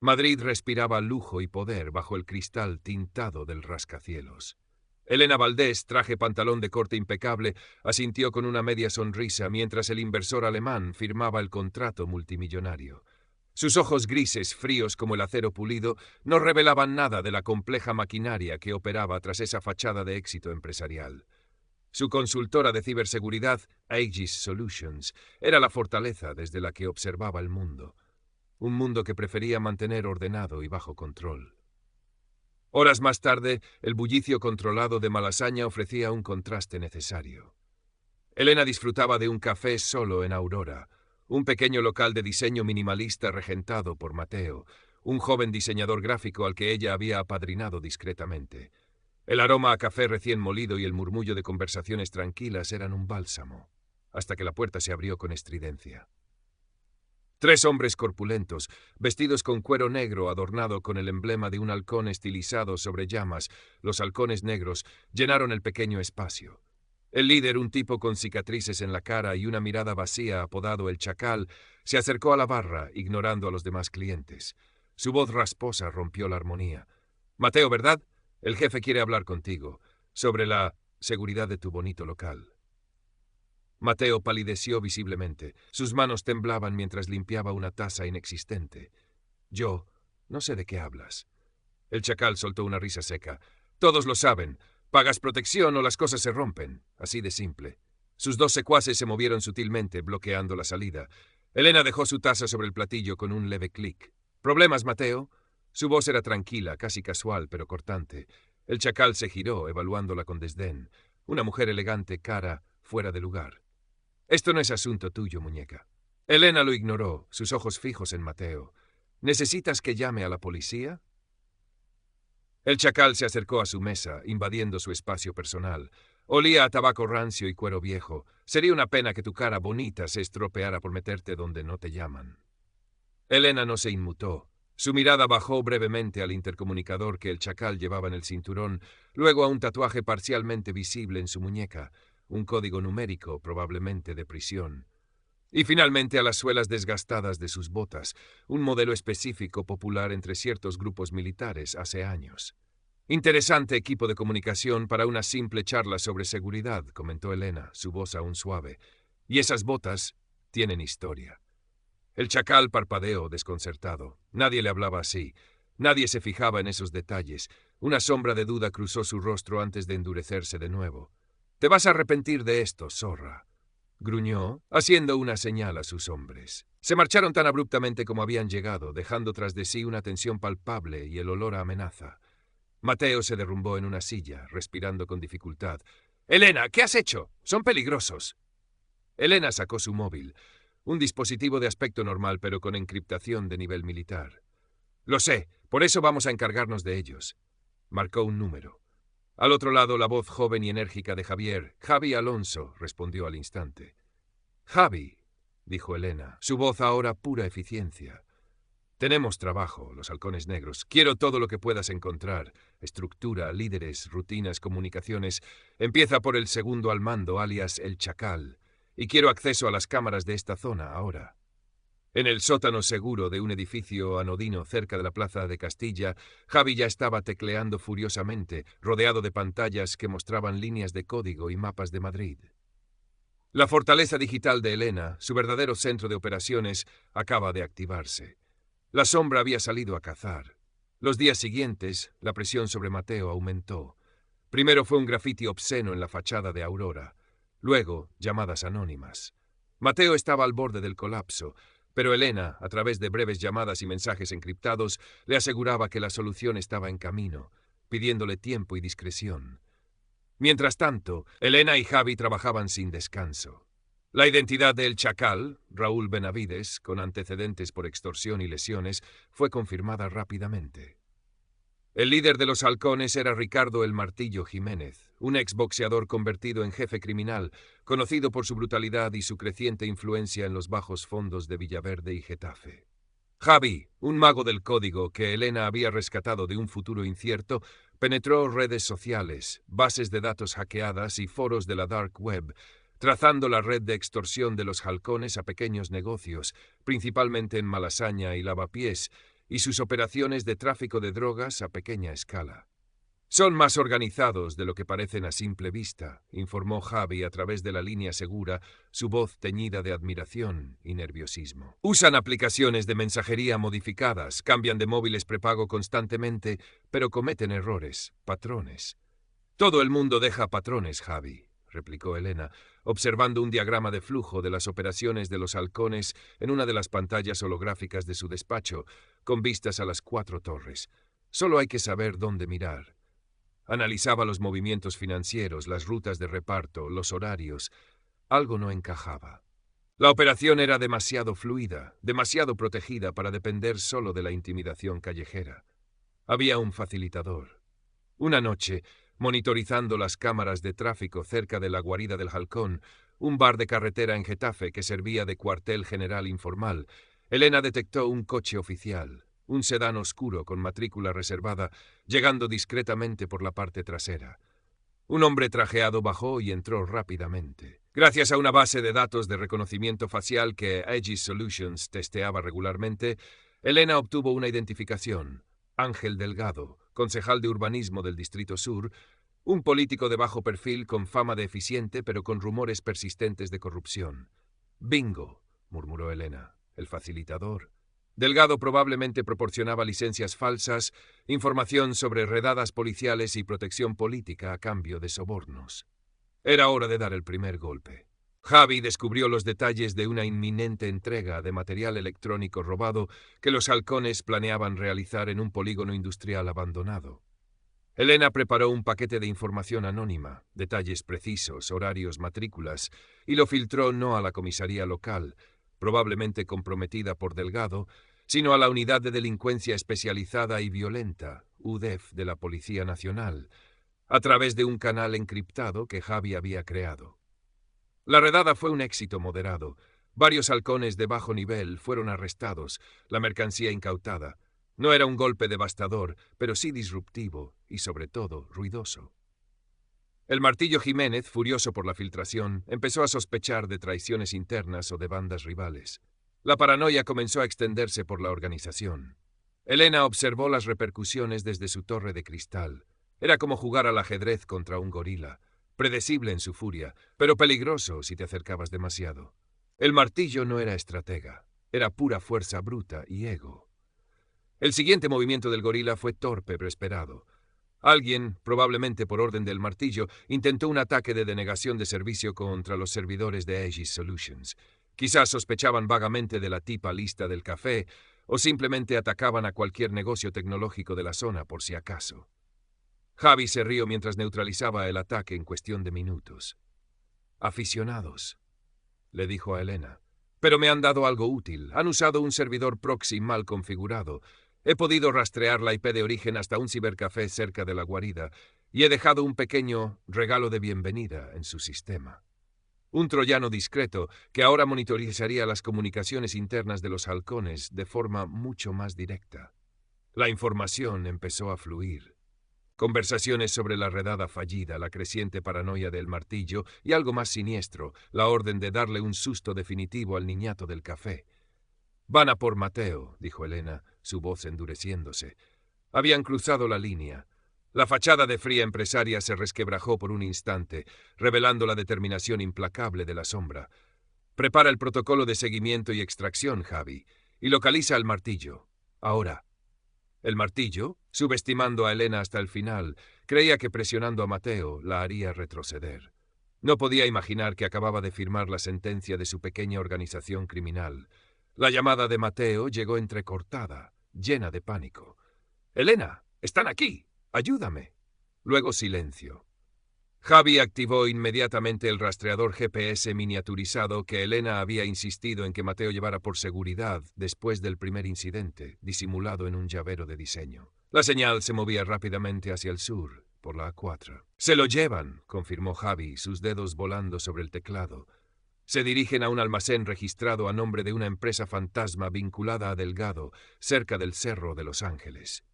Madrid respiraba lujo y poder bajo el cristal tintado del rascacielos. Elena Valdés, traje pantalón de corte impecable, asintió con una media sonrisa mientras el inversor alemán firmaba el contrato multimillonario. Sus ojos grises, fríos como el acero pulido, no revelaban nada de la compleja maquinaria que operaba tras esa fachada de éxito empresarial. Su consultora de ciberseguridad, Aegis Solutions, era la fortaleza desde la que observaba el mundo. Un mundo que prefería mantener ordenado y bajo control. Horas más tarde, el bullicio controlado de Malasaña ofrecía un contraste necesario. Elena disfrutaba de un café solo en Aurora, un pequeño local de diseño minimalista regentado por Mateo, un joven diseñador gráfico al que ella había apadrinado discretamente. El aroma a café recién molido y el murmullo de conversaciones tranquilas eran un bálsamo, hasta que la puerta se abrió con estridencia. 3 hombres corpulentos, vestidos con cuero negro adornado con el emblema de un halcón estilizado sobre llamas, los halcones negros, llenaron el pequeño espacio. El líder, un tipo con cicatrices en la cara y una mirada vacía apodado el Chacal, se acercó a la barra, ignorando a los demás clientes. Su voz rasposa rompió la armonía. «Mateo, ¿verdad? El jefe quiere hablar contigo, sobre la seguridad de tu bonito local». Mateo palideció visiblemente. Sus manos temblaban mientras limpiaba una taza inexistente. «Yo no sé de qué hablas». El Chacal soltó una risa seca. «Todos lo saben. Pagas protección o las cosas se rompen. Así de simple». Sus 2 secuaces se movieron sutilmente, bloqueando la salida. Elena dejó su taza sobre el platillo con un leve clic. «¿Problemas, Mateo?» Su voz era tranquila, casi casual, pero cortante. El Chacal se giró, evaluándola con desdén. Una mujer elegante, cara, fuera de lugar. «Esto no es asunto tuyo, muñeca». Elena lo ignoró, sus ojos fijos en Mateo. «¿Necesitas que llame a la policía?» El Chacal se acercó a su mesa, invadiendo su espacio personal. Olía a tabaco rancio y cuero viejo. Sería una pena que tu cara bonita se estropeara por meterte donde no te llaman. Elena no se inmutó. Su mirada bajó brevemente al intercomunicador que el Chacal llevaba en el cinturón, luego a un tatuaje parcialmente visible en su muñeca, un código numérico, probablemente de prisión. Y finalmente a las suelas desgastadas de sus botas, un modelo específico popular entre ciertos grupos militares hace años. «Interesante equipo de comunicación para una simple charla sobre seguridad», comentó Elena, su voz aún suave. «Y esas botas tienen historia». El Chacal parpadeó, desconcertado. Nadie le hablaba así. Nadie se fijaba en esos detalles. Una sombra de duda cruzó su rostro antes de endurecerse de nuevo. «Te vas a arrepentir de esto, zorra», gruñó, haciendo una señal a sus hombres. Se marcharon tan abruptamente como habían llegado, dejando tras de sí una tensión palpable y el olor a amenaza. Mateo se derrumbó en una silla, respirando con dificultad. «Elena, ¿qué has hecho? Son peligrosos». Elena sacó su móvil, un dispositivo de aspecto normal pero con encriptación de nivel militar. «Lo sé, por eso vamos a encargarnos de ellos». Marcó un número. Al otro lado, la voz joven y enérgica de Javier. «Javi Alonso», respondió al instante. «Javi», dijo Elena, su voz ahora pura eficiencia. «Tenemos trabajo, los halcones negros. Quiero todo lo que puedas encontrar. Estructura, líderes, rutinas, comunicaciones. Empieza por el segundo al mando, alias el Chacal. Y quiero acceso a las cámaras de esta zona ahora». En el sótano seguro de un edificio anodino cerca de la Plaza de Castilla, Javi ya estaba tecleando furiosamente, rodeado de pantallas que mostraban líneas de código y mapas de Madrid. La fortaleza digital de Elena, su verdadero centro de operaciones, acaba de activarse. La sombra había salido a cazar. Los días siguientes, la presión sobre Mateo aumentó. Primero fue un grafiti obsceno en la fachada de Aurora. Luego, llamadas anónimas. Mateo estaba al borde del colapso, pero Elena, a través de breves llamadas y mensajes encriptados, le aseguraba que la solución estaba en camino, pidiéndole tiempo y discreción. Mientras tanto, Elena y Javi trabajaban sin descanso. La identidad del Chacal, Raúl Benavides, con antecedentes por extorsión y lesiones, fue confirmada rápidamente. El líder de los halcones era Ricardo El Martillo Jiménez, un exboxeador convertido en jefe criminal, conocido por su brutalidad y su creciente influencia en los bajos fondos de Villaverde y Getafe. Javi, un mago del código que Elena había rescatado de un futuro incierto, penetró redes sociales, bases de datos hackeadas y foros de la dark web, trazando la red de extorsión de los halcones a pequeños negocios, principalmente en Malasaña y Lavapiés, y sus operaciones de tráfico de drogas a pequeña escala. Son más organizados de lo que parecen a simple vista, informó Javi a través de la línea segura, su voz teñida de admiración y nerviosismo. Usan aplicaciones de mensajería modificadas, cambian de móviles prepago constantemente, pero cometen errores, patrones. Todo el mundo deja patrones, Javi, replicó Elena, observando un diagrama de flujo de las operaciones de los halcones en una de las pantallas holográficas de su despacho, con vistas a las 4 torres. Solo hay que saber dónde mirar. Analizaba los movimientos financieros, las rutas de reparto, los horarios. Algo no encajaba. La operación era demasiado fluida, demasiado protegida para depender solo de la intimidación callejera. Había un facilitador. Una noche, monitorizando las cámaras de tráfico cerca de la guarida del halcón, un bar de carretera en Getafe que servía de cuartel general informal, Elena detectó un coche oficial. Un sedán oscuro con matrícula reservada, llegando discretamente por la parte trasera. Un hombre trajeado bajó y entró rápidamente. Gracias a una base de datos de reconocimiento facial que Aegis Solutions testeaba regularmente, Elena obtuvo una identificación. Ángel Delgado, concejal de urbanismo del Distrito Sur, un político de bajo perfil con fama de eficiente pero con rumores persistentes de corrupción. «Bingo», murmuró Elena, el facilitador. Delgado probablemente proporcionaba licencias falsas, información sobre redadas policiales y protección política a cambio de sobornos. Era hora de dar el primer golpe. Javi descubrió los detalles de una inminente entrega de material electrónico robado que los halcones planeaban realizar en un polígono industrial abandonado. Elena preparó un paquete de información anónima, detalles precisos, horarios, matrículas, y lo filtró no a la comisaría local, probablemente comprometida por Delgado, sino a la Unidad de Delincuencia Especializada y Violenta, UDEF, de la Policía Nacional, a través de un canal encriptado que Javi había creado. La redada fue un éxito moderado. Varios halcones de bajo nivel fueron arrestados, la mercancía incautada. No era un golpe devastador, pero sí disruptivo y, sobre todo, ruidoso. El Martillo Jiménez, furioso por la filtración, empezó a sospechar de traiciones internas o de bandas rivales. La paranoia comenzó a extenderse por la organización. Elena observó las repercusiones desde su torre de cristal. Era como jugar al ajedrez contra un gorila, predecible en su furia, pero peligroso si te acercabas demasiado. El Martillo no era estratega, era pura fuerza bruta y ego. El siguiente movimiento del gorila fue torpe pero esperado. Alguien, probablemente por orden del Martillo, intentó un ataque de denegación de servicio contra los servidores de Aegis Solutions. Quizás sospechaban vagamente de la tipa lista del café, o simplemente atacaban a cualquier negocio tecnológico de la zona por si acaso. Javi se rió mientras neutralizaba el ataque en cuestión de minutos. «Aficionados», le dijo a Elena. «Pero me han dado algo útil. Han usado un servidor proxy mal configurado. He podido rastrear la IP de origen hasta un cibercafé cerca de la guarida y he dejado un pequeño regalo de bienvenida en su sistema. Un troyano discreto que ahora monitorizaría las comunicaciones internas de los halcones de forma mucho más directa». La información empezó a fluir. Conversaciones sobre la redada fallida, la creciente paranoia del Martillo y algo más siniestro, la orden de darle un susto definitivo al niñato del café. «Van a por Mateo», dijo Elena, su voz endureciéndose. Habían cruzado la línea. La fachada de fría empresaria se resquebrajó por un instante, revelando la determinación implacable de la sombra. «Prepara el protocolo de seguimiento y extracción, Javi, y localiza al Martillo. Ahora». El Martillo, subestimando a Elena hasta el final, creía que presionando a Mateo la haría retroceder. No podía imaginar que acababa de firmar la sentencia de su pequeña organización criminal. La llamada de Mateo llegó entrecortada, llena de pánico. «Elena, están aquí. Ayúdame». Luego silencio. Javi activó inmediatamente el rastreador GPS miniaturizado que Elena había insistido en que Mateo llevara por seguridad después del primer incidente, disimulado en un llavero de diseño. La señal se movía rápidamente hacia el sur, por la A4. «Se lo llevan», confirmó Javi, sus dedos volando sobre el teclado. «Se dirigen a un almacén registrado a nombre de una empresa fantasma vinculada a Delgado, cerca del Cerro de Los Ángeles».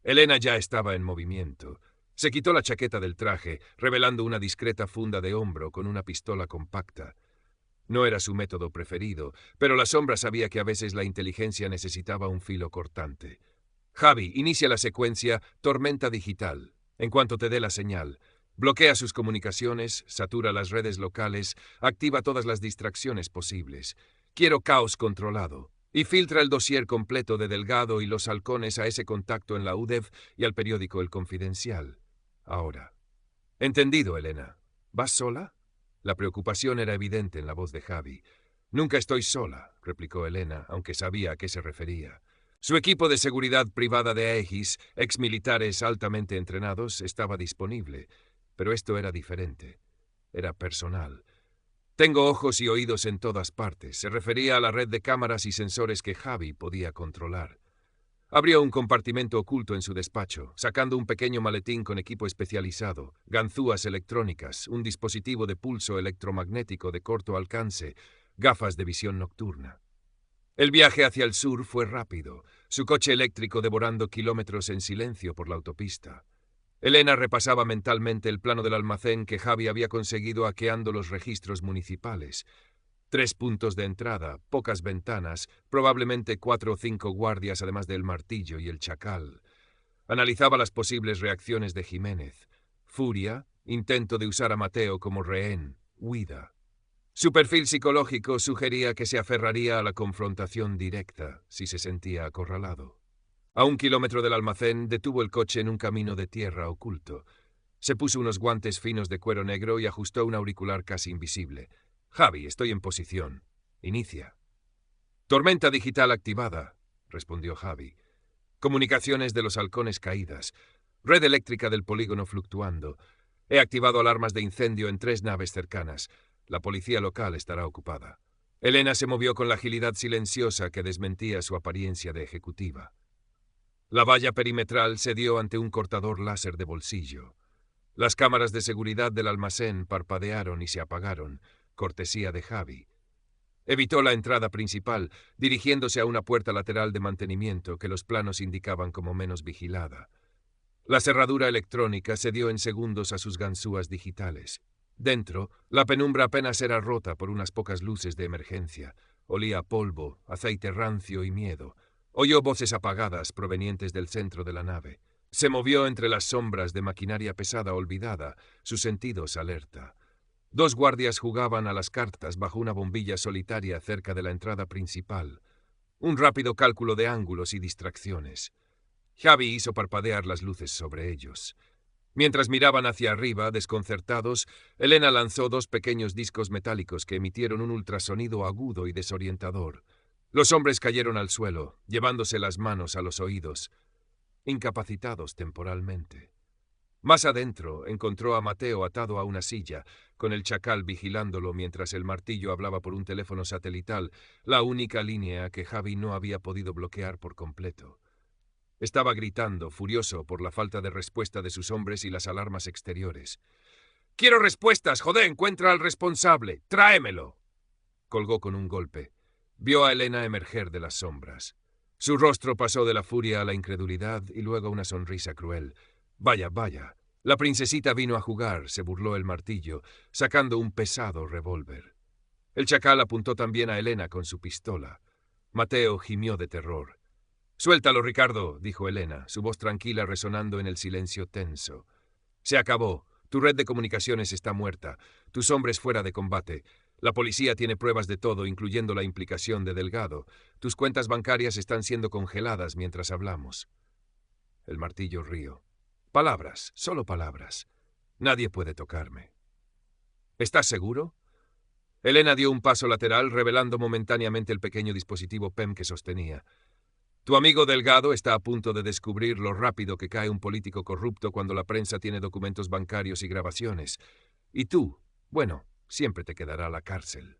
Elena ya estaba en movimiento. Se quitó la chaqueta del traje, revelando una discreta funda de hombro con una pistola compacta. No era su método preferido, pero la sombra sabía que a veces la inteligencia necesitaba un filo cortante. Javi, inicia la secuencia Tormenta Digital. En cuanto te dé la señal, bloquea sus comunicaciones, satura las redes locales, activa todas las distracciones posibles. Quiero caos controlado. Y filtra el dossier completo de Delgado y los halcones a ese contacto en la UDEV y al periódico El Confidencial. Ahora. Entendido, Elena. ¿Vas sola? La preocupación era evidente en la voz de Javi. Nunca estoy sola, replicó Elena, aunque sabía a qué se refería. Su equipo de seguridad privada de Aegis, exmilitares altamente entrenados, estaba disponible, pero esto era diferente. Era personal. Tengo ojos y oídos en todas partes. Se refería a la red de cámaras y sensores que Javi podía controlar. Abrió un compartimento oculto en su despacho, sacando un pequeño maletín con equipo especializado, ganzúas electrónicas, un dispositivo de pulso electromagnético de corto alcance, gafas de visión nocturna. El viaje hacia el sur fue rápido, su coche eléctrico devorando kilómetros en silencio por la autopista. Elena repasaba mentalmente el plano del almacén que Javi había conseguido hackeando los registros municipales. 3 puntos de entrada, pocas ventanas, probablemente 4 o 5 guardias además del martillo y el chacal. Analizaba las posibles reacciones de Jiménez. Furia, intento de usar a Mateo como rehén, huida. Su perfil psicológico sugería que se aferraría a la confrontación directa si se sentía acorralado. A 1 kilómetro del almacén detuvo el coche en un camino de tierra oculto. Se puso unos guantes finos de cuero negro y ajustó un auricular casi invisible. Javi, estoy en posición. Inicia. Tormenta digital activada, respondió Javi. Comunicaciones de los halcones caídas. Red eléctrica del polígono fluctuando. He activado alarmas de incendio en 3 naves cercanas. La policía local estará ocupada. Elena se movió con la agilidad silenciosa que desmentía su apariencia de ejecutiva. La valla perimetral cedió ante un cortador láser de bolsillo. Las cámaras de seguridad del almacén parpadearon y se apagaron, cortesía de Javi. Evitó la entrada principal, dirigiéndose a una puerta lateral de mantenimiento que los planos indicaban como menos vigilada. La cerradura electrónica cedió en segundos a sus ganzúas digitales. Dentro, la penumbra apenas era rota por unas pocas luces de emergencia. Olía a polvo, aceite rancio y miedo. Oyó voces apagadas provenientes del centro de la nave. Se movió entre las sombras de maquinaria pesada olvidada, sus sentidos alerta. 2 guardias jugaban a las cartas bajo una bombilla solitaria cerca de la entrada principal. Un rápido cálculo de ángulos y distracciones. Javi hizo parpadear las luces sobre ellos. Mientras miraban hacia arriba, desconcertados, Elena lanzó 2 pequeños discos metálicos que emitieron un ultrasonido agudo y desorientador. Los hombres cayeron al suelo, llevándose las manos a los oídos, incapacitados temporalmente. Más adentro encontró a Mateo atado a una silla, con el chacal vigilándolo mientras el martillo hablaba por un teléfono satelital, la única línea que Javi no había podido bloquear por completo. Estaba gritando, furioso por la falta de respuesta de sus hombres y las alarmas exteriores. «¡Quiero respuestas! ¡Joder! ¡Encuentra al responsable! ¡Tráemelo!». Colgó con un golpe. Vio a Elena emerger de las sombras. Su rostro pasó de la furia a la incredulidad y luego a una sonrisa cruel. «Vaya, vaya. La princesita vino a jugar», se burló el martillo, sacando un pesado revólver. El chacal apuntó también a Elena con su pistola. Mateo gimió de terror. «Suéltalo, Ricardo», dijo Elena, su voz tranquila resonando en el silencio tenso. «Se acabó. Tu red de comunicaciones está muerta. Tus hombres fuera de combate. La policía tiene pruebas de todo, incluyendo la implicación de Delgado. Tus cuentas bancarias están siendo congeladas mientras hablamos». El martillo rió. «Palabras, solo palabras. Nadie puede tocarme». «¿Estás seguro?». Elena dio un paso lateral, revelando momentáneamente el pequeño dispositivo PEM que sostenía. «Tu amigo Delgado está a punto de descubrir lo rápido que cae un político corrupto cuando la prensa tiene documentos bancarios y grabaciones. Y tú, bueno, siempre te quedará la cárcel».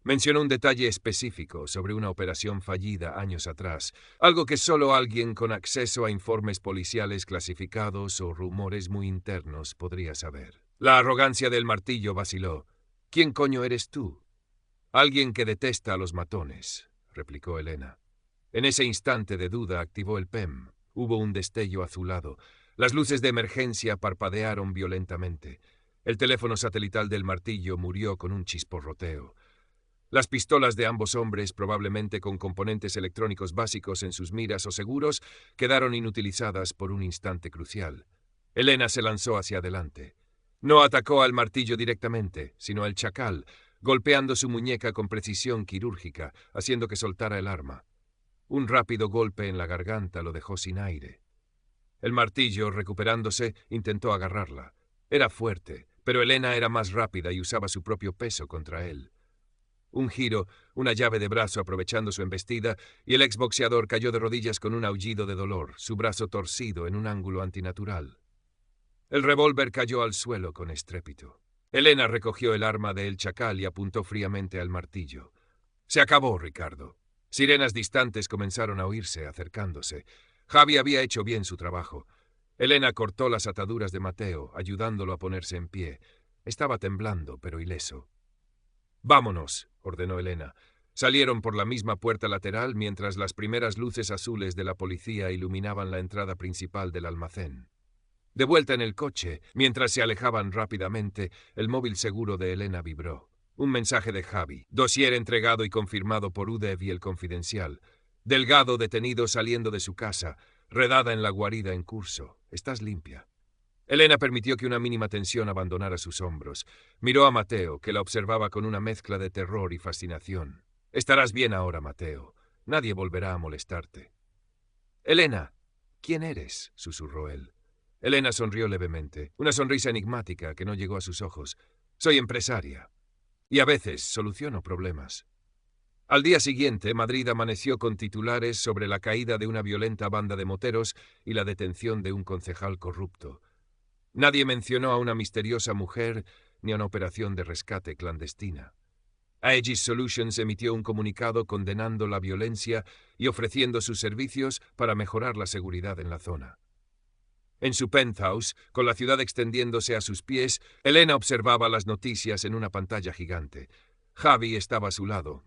Mencionó un detalle específico sobre una operación fallida años atrás, algo que solo alguien con acceso a informes policiales clasificados o rumores muy internos podría saber. La arrogancia del martillo vaciló. «¿Quién coño eres tú?». «Alguien que detesta a los matones», replicó Elena. En ese instante de duda activó el PEM. Hubo un destello azulado. Las luces de emergencia parpadearon violentamente. El teléfono satelital del martillo murió con un chisporroteo. Las pistolas de ambos hombres, probablemente con componentes electrónicos básicos en sus miras o seguros, quedaron inutilizadas por un instante crucial. Elena se lanzó hacia adelante. No atacó al martillo directamente, sino al chacal, golpeando su muñeca con precisión quirúrgica, haciendo que soltara el arma. Un rápido golpe en la garganta lo dejó sin aire. El martillo, recuperándose, intentó agarrarla. Era fuerte, pero Elena era más rápida y usaba su propio peso contra él. Un giro, una llave de brazo aprovechando su embestida, y el exboxeador cayó de rodillas con un aullido de dolor, su brazo torcido en un ángulo antinatural. El revólver cayó al suelo con estrépito. Elena recogió el arma de El Chacal y apuntó fríamente al martillo. Se acabó, Ricardo. Sirenas distantes comenzaron a oírse, acercándose. Javi había hecho bien su trabajo. Elena cortó las ataduras de Mateo, ayudándolo a ponerse en pie. Estaba temblando, pero ileso. «Vámonos», ordenó Elena. Salieron por la misma puerta lateral mientras las primeras luces azules de la policía iluminaban la entrada principal del almacén. De vuelta en el coche, mientras se alejaban rápidamente, el móvil seguro de Elena vibró. Un mensaje de Javi. Dossier entregado y confirmado por UDEV y El Confidencial. Delgado detenido saliendo de su casa. Redada en la guarida en curso. Estás limpia. Elena permitió que una mínima tensión abandonara sus hombros. Miró a Mateo, que la observaba con una mezcla de terror y fascinación. Estarás bien ahora, Mateo. Nadie volverá a molestarte. Elena, ¿quién eres?, susurró él. Elena sonrió levemente, una sonrisa enigmática que no llegó a sus ojos. Soy empresaria. Y a veces soluciono problemas. Al día siguiente, Madrid amaneció con titulares sobre la caída de una violenta banda de moteros y la detención de un concejal corrupto. Nadie mencionó a una misteriosa mujer ni a una operación de rescate clandestina. Aegis Solutions emitió un comunicado condenando la violencia y ofreciendo sus servicios para mejorar la seguridad en la zona. En su penthouse, con la ciudad extendiéndose a sus pies, Elena observaba las noticias en una pantalla gigante. Javi estaba a su lado,